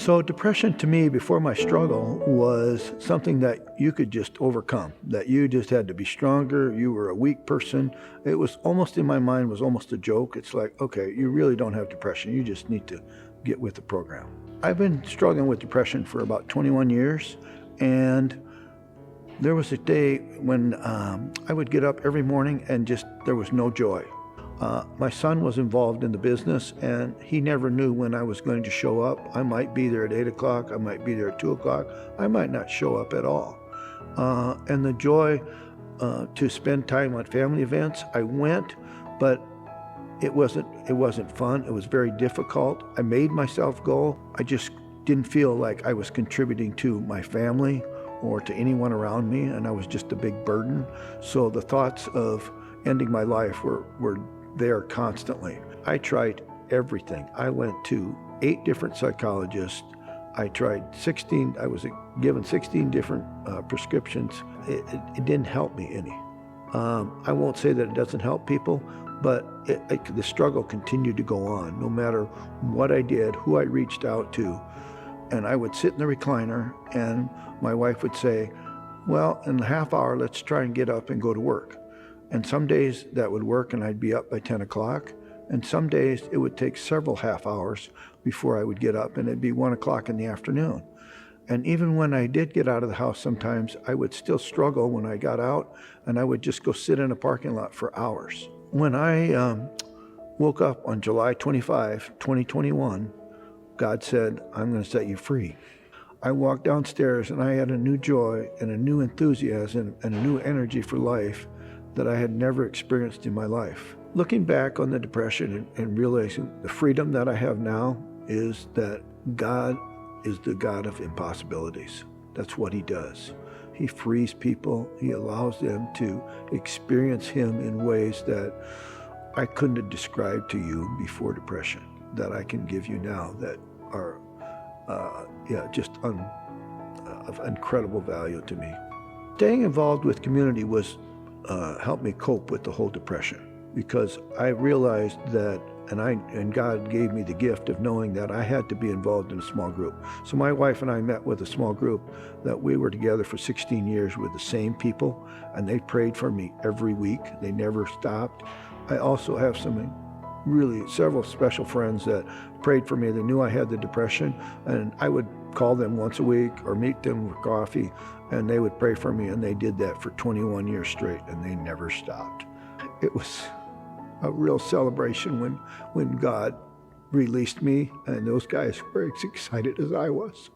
So depression to me before my struggle was something that you could just overcome, that you just had to be stronger, you were a weak person. It was almost in my mind was almost a joke. It's like, okay, you really don't have depression. You just need to get with the program. I've been struggling with depression for about 21 years, and there was a day when I would get up every morning and just there was no joy. My son was involved in the business, and he never knew when I was going to show up. I might be there at 8 o'clock, I might be there at 2 o'clock, I might not show up at all. And the joy to spend time on family events, I went, but it wasn't fun. It was very difficult. I made myself go. I just didn't feel like I was contributing to my family or to anyone around me, and I was just a big burden. So the thoughts of ending my life were there constantly. I tried everything. I went to 8 different psychologists. I was given 16 different prescriptions. It didn't help me any. I won't say that it doesn't help people, but the struggle continued to go on no matter what I did, who I reached out to. And I would sit in the recliner and my wife would say, well, in a half hour, let's try and get up and go to work. And some days that would work and I'd be up by 10 o'clock. And some days it would take several half hours before I would get up, and it'd be 1 o'clock in the afternoon. And even when I did get out of the house, sometimes I would still struggle when I got out, and I would just go sit in a parking lot for hours. When I woke up on July 25, 2021, God said, I'm going to set you free. I walked downstairs and I had a new joy and a new enthusiasm and a new energy for life that I had never experienced in my life. Looking back on the depression and realizing the freedom that I have now is that God is the God of impossibilities. That's what He does. He frees people. He allows them to experience Him in ways that I couldn't have described to you before depression, that I can give you now that are just of incredible value to me. Staying involved with community was helped me cope with the whole depression, because I realized that, and God gave me the gift of knowing that I had to be involved in a small group. So my wife and I met with a small group that we were together for 16 years with the same people, and they prayed for me every week. They never stopped. I also have several special friends that prayed for me. They knew I had the depression, and I would call them once a week or meet them for coffee, and they would pray for me, and they did that for 21 years straight, and they never stopped. It was a real celebration when God released me, and those guys were as excited as I was.